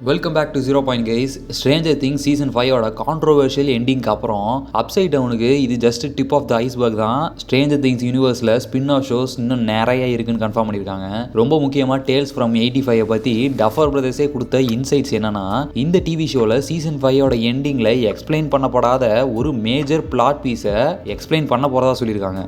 Welcome back to 0 Point guys. Stranger Things season 5ஓட controversial எண்டிங்க்கு அப்புறம் அப்சைட் டவுனுக்கு இது just tip of the iceberg தான். ஸ்ட்ரேஞ்சர் திங்ஸ் யூனிவர்ஸில் ஸ்பின் ஆஃப் ஷோஸ் இன்னும் நிறைய இருக்குன்னு கன்ஃபார்ம் பண்ணியிருக்காங்க. ரொம்ப முக்கியமாக டேல்ஸ் ஃப்ரம் 85 பற்றி டஃபர் பிரதர்ஸே கொடுத்த இன்சைட்ஸ் என்னன்னா, இந்த டிவி ஷோவில் சீசன் 5ஓட எண்டிங்கில் எக்ஸ்பிளைன் பண்ணப்படாத ஒரு மேஜர் பிளாட் பீஸை எக்ஸ்பிளைன் பண்ண போகிறதா சொல்லியிருக்காங்க.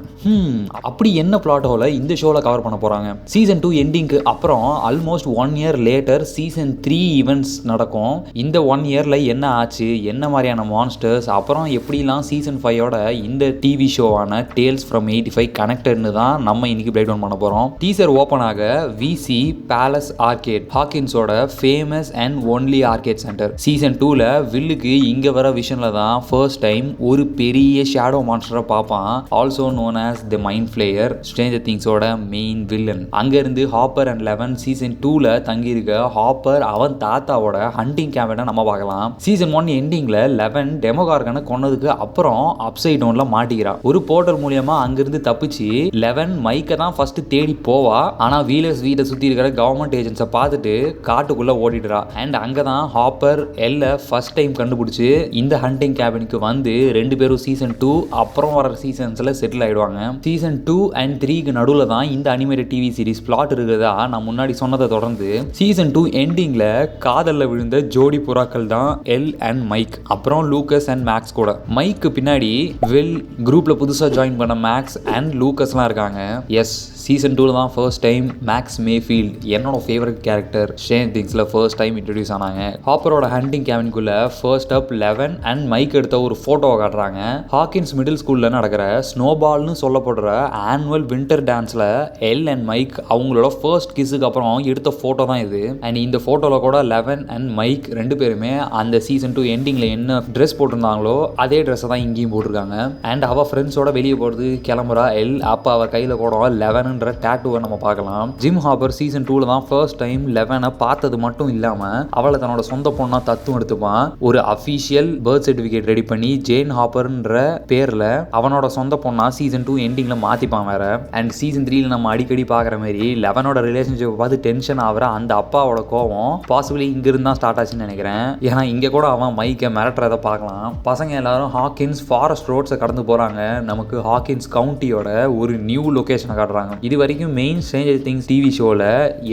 அப்படி என்ன பிளாட் ஹோலை இந்த ஷோவில் கவர் பண்ண போகிறாங்க? சீசன் 2 எண்டிங்க்கு அப்புறம் almost 1 year later season 3 events நடக்கும். இந்த 1 yearல என்ன ஆச்சு, என்ன மாதிரியான மான்ஸ்டர்ஸ், அப்புறம் எப்படிலாம் சீசன் 5ஓட இந்த டிவி ஷோவான டேல்ஸ் ஃப்ரம் 85 கனெக்டட்னு தான் நம்ம இன்னைக்கு பிரேக் டவுன் பண்ண போகிறோம். டீசர் ஓப்பன் ஆக விசி பேலஸ் ஆர்கேட், ஹாக்கின்ஸோட famous and only arcade centre. Season 2ல வில்லுக்கு இங்கே வர விஷன்ல தான் ஃபர்ஸ்ட் டைம் ஒரு பெரிய ஷேடோ மான்ஸ்டரை பார்ப்பான். Also known as the Mind Flayer, Stranger திங்ஸோட மெயின் வில்லன். அங்கேருந்து ஹாப்பர் அண்ட் லெவன் சீசன் 2ல தங்கியிருக்க ஹாப்பர் அவன் தாத்தாவோட ஹண்டிங் கேபினை நம்ம பார்க்கலாம். சீசன் 1 எண்டிங்ல 11 டெமோகார்கனை கொன்னதுக்கு அப்புறம் அப்சைட் டவுன்ல மாட்டிக்கிறான். ஒரு போர்ட்டல் மூலியமா அங்கிருந்து தப்பிச்சு 11 மைக்கை தான் ஃபர்ஸ்ட் தேடி போவா. ஆனா வீலர்ஸ் வீட்டை சுத்தி இருக்கிற கவர்மெண்ட் ஏஜென்ட்ஸை பார்த்துட்டு காட்டுக்குள்ள ஓடிடுறா. அண்ட் அங்கதான் ஹாப்பர் எல்ல ஃபர்ஸ்ட் டைம் கண்டுபிடிச்சு இந்த ஹண்டிங் கேபினுக்கு வந்து 2 பேரும் சீசன் 2 அப்புறம் வர சீசன்ஸ்ல செட்டில் ஆயிடுவாங்க. சீசன் 2 and 3க்கு நடுவில் தான் இந்த அனிமேட்டட் டிவி சீரிஸ் பிளாட் இருக்கிறதா நான் முன்னாடி சொன்னதை தொடர்ந்து சீசன் 2 எண்டிங்ல காதல்ல விழுந்த ஜோடி புறாக்கள் தான் எல் அண்ட் மைக், அப்புறம் லூக்கஸ் அண்ட் மேக்ஸ் கூட. மைக்கு பின்னாடி வில், குரூப்ல புதுசா ஜாயின் பண்ண மேக்ஸ் அண்ட் லூக்கஸ்லாம் இருக்காங்க. எஸ், சீசன் 2ல தான் ஃபர்ஸ்ட் டைம் மேக்ஸ் மேஃபீல்ட், என்னோட ஃபேவரட் கேரக்டர், ஸ்ட்ரேஞ்சர் திங்ஸ்ல ஃபர்ஸ்ட் டைம் இன்ட்ரடியூஸ் ஆனாங்க. ஹாப்பரோட ஹண்டிங் கேபினுக்குள்ள ஃபர்ஸ்ட் அப் 11 அண்ட் மைக் எடுத்த ஒரு போட்டோவை காட்டுறாங்க. ஹாக்கின்ஸ் மிடில் ஸ்கூல்ல நடக்கிற ஸ்னோபால்னு சொல்லப்படுற ஆனுவல் வின்டர் டான்ஸ்ல எல் அண்ட் மைக் அவங்களோட ஃபர்ஸ்ட் கிஸ்ஸுக்கு அப்புறம் எடுத்த போட்டோ தான் இது. அண்ட் இந்த போட்டோல கூட 11 அண்ட் மைக் 2 பேருமே அந்த சீசன் 2 எண்டிங்ல என்ன ட்ரெஸ் போட்டிருந்தாங்களோ அதே ட்ரெஸ்ஸை தான் இங்கேயும் போட்டிருக்காங்க. அண்ட் அவ ஃப்ரெண்ட்ஸோட வெளியே போகிறது கிளம்புறா எல். அப்போ அவ கையில் கூட 11ன்ற டேட்டூவை நம்ம பார்க்கலாம். ஜிம் ஹாப்பர் சீசன் 2ல தான் ஃபர்ஸ்ட் டைம் 11 பார்த்தது மட்டும் இல்லாம அவளை தன்னோட சொந்த பொண்ணா தத்துவம் எடுத்துப்பான். ஒரு அஃபிஷியல் பர்த் சர்டிஃபிகேட் ரெடி பண்ணி ஜேன் ஹாப்பர்ன்ற பேர்ல அவனோட சொந்த பொண்ணா சீசன் 2 எண்டிங்ல மாத்திப்பான் வேற. அண்ட் சீசன் 3ல நம்ம அடிக்கடி பார்க்குற மாதிரி 11ஓட ரிலேஷன்ஷிப் பார்த்து டென்ஷன் ஆகிற அந்த அப்பாவோட கோவம் பாசிபிளி இங்க இருந்தா ஸ்டார்ட் ஆச்சுன்னு நினைக்கிறேன். ஏன்னா இங்க கூட அவன் மைக்கை மிரட்டுறதை பார்க்கலாம். பசங்க எல்லாரும் ஹாக்கின்ஸ் ஃபாரஸ்ட் ரோட்ஸை கடந்து போறாங்க. நமக்கு ஹாக்கின்ஸ் கவுண்டியோட ஒரு நியூ லொகேஷனை காட்டுறாங்க. இது வரைக்கும் மெயின் ஸ்ட்ரேஞ்சர் திங்ஸ் டிவி ஷோல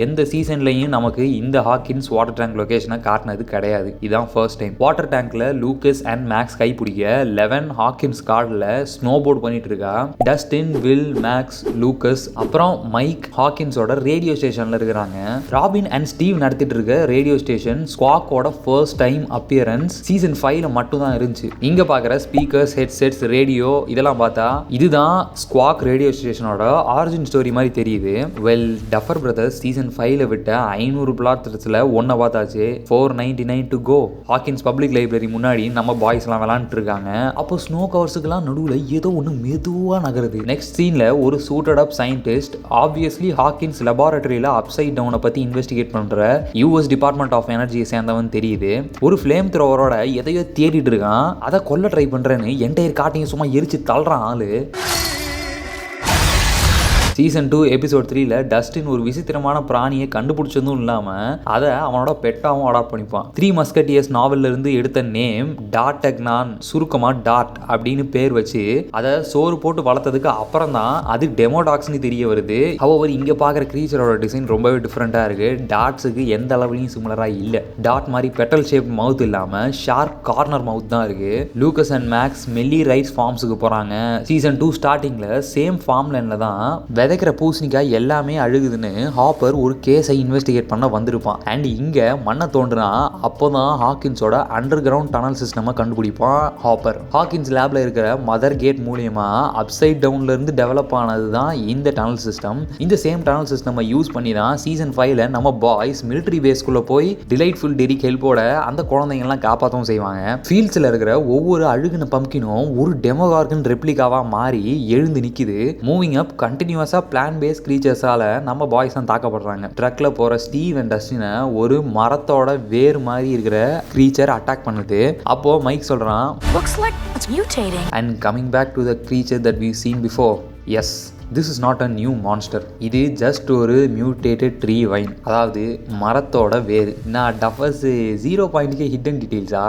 எந்த சீசன்லையும் நமக்கு இந்த ஹாக்கின்ஸ் வாட்டர் டேங்க் லொகேஷனை காட்டினது கிடையாது. இதுதான் ஃபர்ஸ்ட் டைம். வாட்டர் டேங்க்ல லூக்கஸ் அண்ட் மேக்ஸ் கைப்பிடிக்க 11 ஹாக்கின்ஸ் கார்டில் ஸ்னோ போர்ட் பண்ணிட்டு இருக்கா. டஸ்டின், வில், மேக்ஸ், லூக்கஸ் அப்புறம் மைக் ஹாக்கின்ஸோட ரேடியோ ஸ்டேஷன்ல இருக்கிறாங்க. ராபின் அண்ட் ஸ்டீவ் நடத்திட்டு இருக்க ரேடியோ ஸ்டேஷன் ஸ்குவாக்கோட ஃபர்ஸ்ட் டைம் அப்பியரன்ஸ் சீசன் 5ல மட்டும் தான் இருந்துச்சு. இங்க பார்க்குற ஸ்பீக்கர்ஸ், ஹெட்செட்ஸ், ரேடியோ இதெல்லாம் பார்த்தா இதுதான் ஸ்குவாக் ரேடியோ ஸ்டேஷனோட ஆரிஜின் ஸ்டோரி மாதிரி தெரியுது. வெல், டஃபர் பிரதர்ஸ் சீசன் 5ல விட்ட 500 பிளாட்ஸ்ல ஒன்றை பார்த்தாச்சு. 499 to go. Hawkins public library முன்னாடி நம்ம பாய்ஸ் எல்லாம் விளையாண்டுட்டு இருக்காங்க. அப்போ ஸ்னோ கவர்ஸுக்கெல்லாம் நடுவில் ஏதோ ஒன்று மெதுவா நகருது. நெக்ஸ்ட் சீன்ல ஒரு சூட்டட் அப் சயின்டிஸ்ட் ஆப்வியஸ்லி ஹாக்கின்ஸ் லெபார்டரியில அப்சைட் டவுனை பத்தி இன்வெஸ்டிகேட் பண்ற யூஎஸ் டிபார்ட்மெண்ட் ஆஃப் எனர்ஜியை சேர்ந்தவன் தெரியுது. ஒரு ஃப்ளேம் த்ரோவரோட எதையோ தேடிட்டு இருக்கான். அதை கொல்ல ட்ரை பண்றேன்னு என்டையர் காட்டையும் சும்மா எரிச்சு தள்ளுறான் ஆளு. சீசன் 2 எபிசோட் 3ல டஸ்டின் ஒரு விசித்திரமான பிராணியை கண்டுபிடிச்சதும் இல்லாம அதை அவனோட பெட்டாவும் அடாப்ட் பண்ணிப்பான். 3 மஸ்கட்டியர்ஸ் நாவல்ல இருந்து எடுத்த நேம் டாட்டக்னான், சுருக்கமா டாட் அப்படின்னு பேர் வச்சு அதை சோறு போட்டு வளர்த்ததுக்கு அப்புறம் தான் அது டெமோடாக்ஸ்னு தெரிய வருது. ஹவவர் இங்க பாக்குற கிரீச்சரோட டிசைன் ரொம்பவே டிஃப்ரெண்டா இருக்கு. டாட்ஸுக்கு எந்த அளவுலையும் சிமிலரா இல்ல. டாட் மாதிரி பெட்டல் ஷேப் மவுத் இல்லாம ஷார்ப் கார்னர் மவுத் தான் இருக்கு. லூக்கஸ் அண்ட் மேக்ஸ் மெல்லி ரைஸ் ஃபார்ம்ஸுக்கு போறாங்க. சீசன் 2 ஸ்டார்டிங்ல சேம் ஃபார்ம் லைன்ல தான் விதைக்கிற பூசணிக்காய் எல்லாமே அழுகுதுன்னு ஹாப்பர் ஒரு கேஸை இன்வெஸ்டிகேட் பண்ண வந்திருப்பான். அண்ட் இங்க மண்ணை தோன்றுனா அப்போதான் ஹாக்கின்ஸோட அண்டர் கிரவுண்ட் டனல் சிஸ்டமை கண்டுபிடிப்பான் ஹாப்பர். ஹாக்கின்ஸ் லேப்ல இருக்கிற மதர் கேட் மூலியமா அப்சைட் டவுன்ல இருந்து டெவலப் ஆனது தான் இந்த டனல் சிஸ்டம். இந்த சேம் டனல் சிஸ்டம் யூஸ் பண்ணி தான் சீசன் 5ல நம்ம பாய்ஸ் மிலிட்டரி பேஸ்குள்ள போய் டிலைட்ஃபுல் டெரிக் ஹெல்ப்போட அந்த குழந்தைங்கலாம் காப்பாற்றவும் செய்வாங்க. ஃபீல்ட்ஸ்ல இருக்கிற ஒவ்வொரு அழுகுன பம்கினும் ஒரு டெமோகார்கன் ரெப்ளிகாவா மாறி எழுந்து நிக்குது. மூவிங் அப் கண்டினியூஸா பிளான் பேஸ் கிரீச்சர்ஸால நம்ம பாய்ஸ் தான் தாக்கப்படுறாங்க. ட்ரக்ல போற ஸ்டீவ் அண்ட் டஸ்டினை ஒரு மரத்தோட வேர் மாதிரி இருக்கிற கிரீச்சர் அட்டாக் பண்ணுது. அப்போ மைக் சொல்றான், Looks like it's mutating. and coming back to the creature that we've seen before. Yes, this is not a new monster, இது ஜஸ்ட் ஒரு மியூட்டேட்டட் ட்ரீ வைன், அதாவது மரத்தோட வேறு. நான் டஃபர்ஸ் 0.கே ஹிடன் டீடைல்ஸா?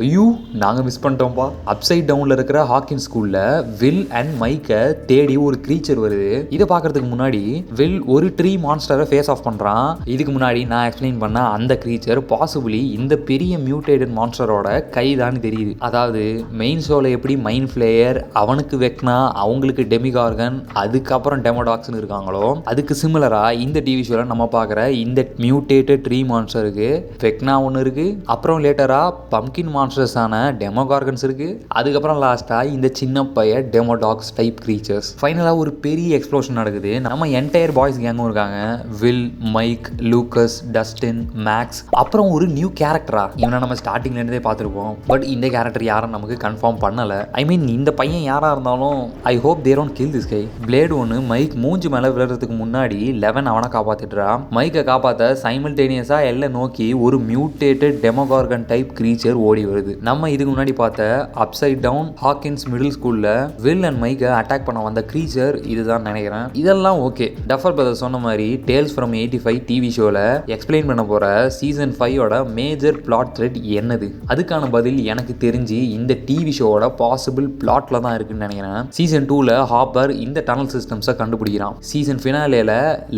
ஐயோ நாங்கள் மிஸ் பண்ணிட்டோம்ப்பா. அப்சைட் டவுனில் இருக்கிற ஹாக்கின்ஸ் ஸ்கூலில் வில் அண்ட் மைக்கை தேடி ஒரு க்ரீச்சர் வருது. இதை பார்க்கறதுக்கு முன்னாடி வில் ஒரு ட்ரீ மான்ஸ்டரை ஃபேஸ் ஆஃப் பண்ணுறான். இதுக்கு முன்னாடி நான் எக்ஸ்பிளைன் பண்ண அந்த க்ரீச்சர் பாசிபிளி இந்த பெரிய மியூட்டேட்டட் மான்ஸ்டரோட கைதான்னு தெரியுது. அதாவது மெயின் ஷோவில் எப்படி மைண்ட் ஃப்ளேயர், அவனுக்கு வெக்னா, அவங்களுக்கு டெமிகார்கன், அதுக்கப்புறம் டெமோடாக்ஸ்னு இருக்காங்களோ அதுக்கு சிமிலராக இந்த டிவி ஷோவில் நம்ம பார்க்குற இந்த மியூட்டேட்டட் ட்ரீ மான்ஸ்டருக்கு வெக்னா ஒன்று இருக்குது. அப்புறம் லேட்டராக பம்கின் மான்ஸ்டர்ஸான டெமோகார்கன்ஸ் இருக்குது. அதுக்கப்புறம் லாஸ்ட்டாக இந்த சின்ன பையன் டெமோடாக்ஸ் டைப் க்ரீச்சர்ஸ். ஃபைனலாக ஒரு பெரிய எக்ஸ்ப்ளோஷன் நடக்குது. நம்ம என்டையர் பாய்ஸ் கேங்கும் இருக்காங்க. Will, Mike, Lucas, Dustin, Max, அப்புறம் ஒரு நியூ கேரக்டரா. இவனை நம்ம ஸ்டார்டிங்லேருந்தே பார்த்துருப்போம். பட் இந்த கேரக்டர் யாரும் நமக்கு கன்ஃபார்ம் பண்ணலை. ஐ மீன் இந்த பையன் யாராக இருந்தாலும் I hope they don't kill this guy. Blade ஒன்று மைக் மூஞ்சி மேலே விழுறதுக்கு முன்னாடி 11 அவனை காப்பாற்றிட்டுறா. மைக்கை காப்பாற்ற சைமல்டேனியஸாக எல்லாம் நோக்கி ஒரு மியூட்டேட்டட் டெமோகார்கன் டைப் க்ரீச்சர் ஓடி வருது. நம்ம இதுக்கு முன்னாடி பார்த்த அப்சைட் டவுன் ஹாக்கின்ஸ் மிடில் ஸ்கூலில் வில் அண்ட் மைக்கை அட்டாக் பண்ண வந்த க்ரீச்சர் இதுதான் நினைக்கிறேன். இதெல்லாம் ஓகே. டஃபர் பிரதர் சொன்ன மாதிரி டேல்ஸ் ஃப்ரம் 85 டிவி ஷோவில் எக்ஸ்பிளைன் பண்ண போகிற சீசன் 5ஓட மேஜர் பிளாட் த்ரெட் என்னது? அதுக்கான பதில் எனக்கு தெரிஞ்சு இந்த டிவி ஷோவோட பாசிபிள் பிளாட்ல தான் இருக்குன்னு நினைக்கிறேன். சீசன் 2ல ஹாப்பர் இந்த டனல் சிஸ்டம்ஸை கண்டுபிடிக்கிறான். சீசன் ஃபினாலேல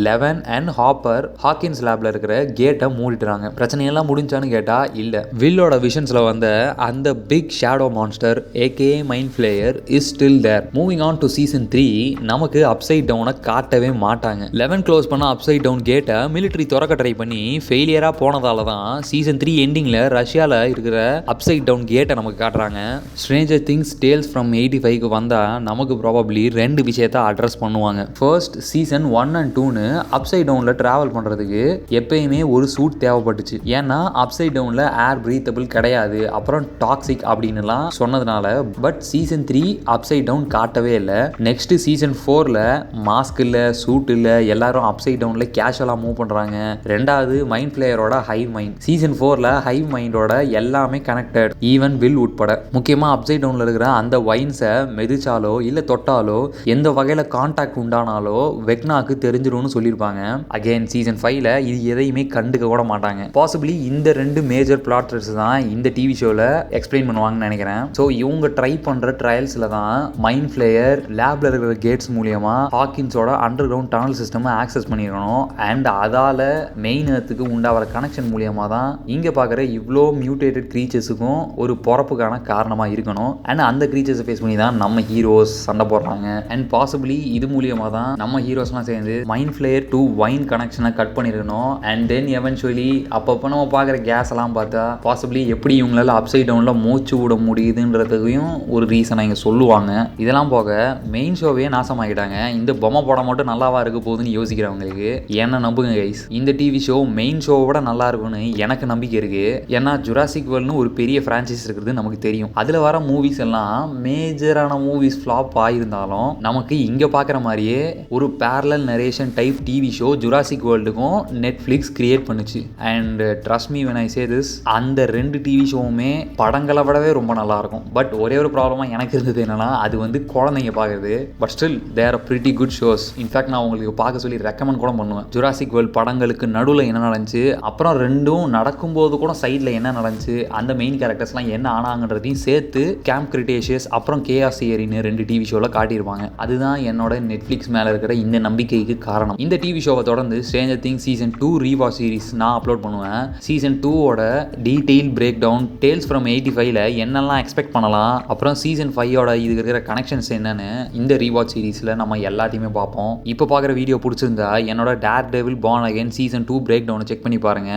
11 அண்ட் ஹாப்பர் ஹாக்கின்ஸ் லேப்ல இருக்கிற கேட்டை மூடிட்டுறாங்க. பிரச்சனையெல்லாம் முடிஞ்சான்னு கேட்டா இல்ல. வில்லோட விஷன்ஸ்ல வந்த அந்த big shadow monster aka mind flayer is still there. Moving on to season 3 நமக்கு அப்சைட் டவுனை காட்டவே மாட்டாங்க. 11 க்ளோஸ் பண்ண அப்சைட் டவுன் கேட்டை மிலிட்டரி திறக்க ட்ரை பண்ணி ஃபெயிலியரா போனதால தான் சீசன் 3 எண்டிங்ல ரஷ்யால இருக்கிற அப்சைட் டவுன் கேட்டை நமக்கு காட்டுறாங்க. ஸ்ட்ரேஞ்சர் திங்ஸ் டேல்ஸ் ஃப்ரம் 85க்கு வந்தால் நமக்கு ப்ராபப்ளி 2 விஷயத்தை அட்ரஸ் பண்ணுவாங்க. ஃபர்ஸ்ட் சீசன் 1 and 2ன்னு அப்சைட் டவுனில் ட்ராவல் பண்ணுறதுக்கு எப்பயுமே ஒரு சூட் தேவைப்பட்டுச்சு. ஏன்னா அப்சைட் டவுனில் ஏர் பிரீத்தபிள் கிடையாது, அப்புறம் டாக்ஸிக் அப்படின்னுலாம் சொன்னதுனால. பட் சீசன் 3 அப்சைட் டவுன் காட்டவே இல்லை. நெக்ஸ்ட் சீசன் 4ல் மாஸ்க் இல்லை, சூட் இல்லை, எல்லாரும் அப்சைட் டவுனில் கேஷுவலாக மூவ் பண்ணுறாங்க. ரெண்டாவது மைண்ட் ஃப்ளேயரோட ஹைவ் மைண்ட். சீசன் 4ல் ஹைவ் மைண்டோட எல்லாமே கனெக்டட், ஈவன் வில் உட்பட. முக்கியமாக அப்சைட் டவுனில் இருக்கிற அந்த வைன்ஸை மெதிச்சாலோ இல்லை தொட்டாலோ எந்த வகையில் கான்டாக்ட் உண்டானாலோ வெக்னாக்கு தெரிஞ்சிடும்னு சொல்லியிருப்பாங்க. அகெயின் சீசன் 5ல இது எதையுமே கண்டுக்க கூட மாட்டாங்க. பாசிபிளி இந்த 2 மேஜர் பிளாட் த்ரெட்ஸ் தான் இந்த டிவி ஷோவில் எக்ஸ்பிளைன் பண்ணுவாங்கன்னு நினைக்கிறேன். ஸோ இவங்க ட்ரை பண்ணுற ட்ரையல்ஸில் தான் மைண்ட் ஃப்ளேயர் லேப்ல இருக்கிற கேட்ஸ் மூலியமா ஹாக்கின்ஸோட underground tunnel system access பண்ணிருக்கணும். அண்ட் அதால மெயின் எர்த்துக்கு உண்டாகிற கனெக்ஷன் மூலியமா தான் இங்கே பார்க்குற இவ்வளோ மியூட்டேட்டட் க்ரீச்சர்ஸுக்கும் ஒரு பொறப்புக்கான காரணமாக இருக்கணும். அண்ட் அந்த க்ரீச்சர்ஸை ஃபேஸ் பண்ணி தான் நம்ம ஹீரோஸ் சண்டை போடுறாங்க. அண்ட் பாசிபிளி இது மூலியமாக தான் நம்ம ஹீரோஸ்லாம் சேர்ந்து மைண்ட் ஃப்ளேயர் டு வைன் கனெக்ஷனை கட் பண்ணிருக்கணும். அண்ட் தென் எவென்ச்சுவலி அப்பப்போ நம்ம பார்க்குற கேஸ் எல்லாம் பார்த்தா பாசிபிளி எப்படி இவங்களால அப்சைட் டவுனில் மூச்சு விட முடியுதுன்றதையும் ஒரு ரீசனை இங்கே சொல்லுவாங்க. இதெல்லாம் போக மெயின் ஷோவே நாசமாக்கிட்டாங்க. இந்த பொம்மை படம் மட்டும் நல்லாவா இருக்க போகுதுன்னு யோசிக்கிறவங்களுக்கு என்ன நம்புங்க கைஸ், இந்த டிவி ஷோ மெயின் ஷோவோட நல்லா இருக்கும்னு எனக்கு நம்பிக்கை இருக்கு. ஏன்னா ஜுராசிக் வேர்ல்ட்னு ஒரு பெரிய ஃப்ரான்ச்சைஸ் இருக்கிறது நமக்கு தெரியும். அதில் வர மூவிஸ் எல்லாம் மேஜரான மூவிஸ் ஃப்ளாப் ஆகியிருந்தாலும் நமக்கு இங்கே பார்க்குற மாதிரியே ஒரு parallel narration type TV show Jurassic வேர்ல்டுக்கும் நெட்ஃப்ளிக்ஸ் கிரியேட் பண்ணுச்சு. And trust me when I say this, அந்த 2 டிவி ஷோவுமே படங்களை விடவே ரொம்ப நல்லா இருக்கும். பட் ஒரே ஒரு ப்ராப்ளமாக எனக்கு இருந்தது என்னன்னா, அது வந்து குழந்தைங்க பார்க்குறது. But still they are pretty good shows. In fact நான் உங்களுக்கு பார்க்க சொல்லி ரெக்கமெண்ட் கூட பண்ணுவேன். ஜுராசிக் வேர்ல்ட் படங்களுக்கு நடுவில் என்ன நடந்துச்சு, அப்புறம் 2ம் நடக்கும்போது கூட சைடில் என்ன நடந்துச்சு, அந்த மெயின் கேரக்டர்ஸ்லாம் என்ன ஆனாங்கன்றதையும் சேர்த்து கேம்ப் கிரிட்டேஷியஸ் அப்புறம் கேஆஸ் தியரின்னு 2 டிவி ஷோவில் காட்டியிருப்பாங்க. அதுதான் என்னோட நெட்ஃப்ளிக்ஸ் மேலே இருக்கிற இந்த நம்பிக்கைக்கு காரணம். இந்த டிவி ஷோவை தொடர்ந்து Stranger Things season 2 rewatch series நான் அப்லோட் பண்ணுவேன். சீசன் 2ஓட detail breakdown, Tales from 85ல என்னெல்லாம் எக்ஸ்பெக்ட் பண்ணலாம், அப்புறம் சீசன் 5ஓட இதுக்கு இருக்கிற கனெக்ஷன்ஸ் என்னன்னு இந்த ரீவாட்ச் சீரிஸில் நம்ம எல்லாத்தையுமே பார்ப்போம். இப்போ பார்க்குற வீடியோ பிடிச்சிருந்தா என்னோட Daredevil Born Again season 2 பிரேக் டவுனை செக் பண்ணி பாருங்க.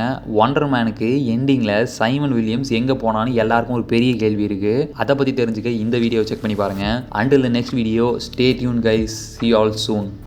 ஒண்டர் மேனுக்கு எண்டிங்கில் சைமன் வில்லியம்ஸ் எங்கே போனான்னு எல்லாருக்கும் ஒரு பெரிய கேள்வி இருக்கு. அதை பற்றி தெரிஞ்சுக்க இந்த வீடியோ செக் பண்ணி பாருங்க. Until the next video, stay tuned guys. See you all soon.